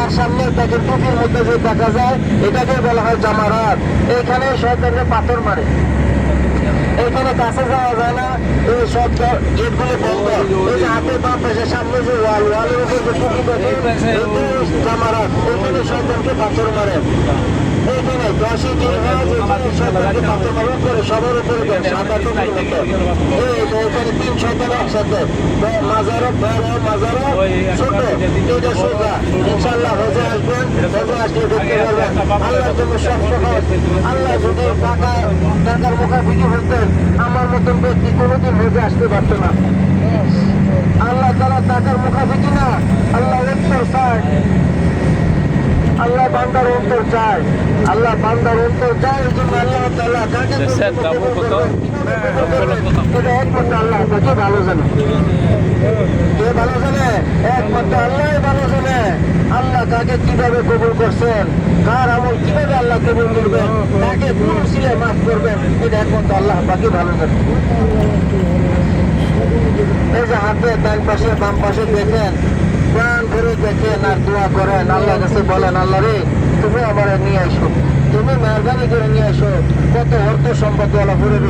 তার সামনে দেখেন টুপির মধ্যে যে দেখা যায় এটাকে বলা হয় জামারাত। এইখানে শয়তানকে পাথর মারে, এইখানে কাছে যাওয়া যায় না, এই সব গেটগুলো বন্ধ। এই যে হাতের বাম পাশে সামনে যে ওয়ালের উপর যে টুপি দেখেন জামারাত, এখানে শয়তানকে পাথর মারে। এইখানে 10ই জিলহজ এখানে শয়তানকে পাথর মারে করে সবার উপরে দেন সাদা টুপির মতো। এখানে 3 শয়তান একসাথে, মাজারও বড় মাজারও ছোট, এটা সোজা। ইনশাআল্লাহ হজে আসবেন, হজে আসলে দেখতে পারবেন আল্লাহর জন্য সব সহজ। আল্লাহ যদি টাকার মুখাফিকি হতেন আমার মতন ব্যক্তি কোনোদিন হজে আসতে পারত না। আল্লাহ তাআলা টাকার মুখাফিকি না, আল্লাহ অন্তর চায়, আল্লাহ বান্দার অন্তর চায়, আল্লাহ বান্দার অন্তর চায়। এই জন্য আল্লাহ তাআলা কাকে এটা একমাত্র আল্লাহ তাকে ভালো জানে, কে ভালো জানে? একমাত্র আল্লাহ ভালো জানে। আল্লাহ কাকে কিভাবে কবুল করছেন, কার আমল কিভাবে আল্লাহ কবুল করবেন, কাকে কোন সিলে মাফ করবেন, এটা একমাত্র আল্লাহ তাকে ভালো জানে। এই যে হাতে ডান পাশে বাম পাশে দেখেন, প্রাণ করে দেখেন আর দোয়া করেন, আল্লাহ কাছে বলেন আল্লাহ রে তুমি আমার নিয়ে আসো, তুমি মেহরবানি করে নিয়ে আসো। কত অর্থ সম্পদ ওয়ালা করে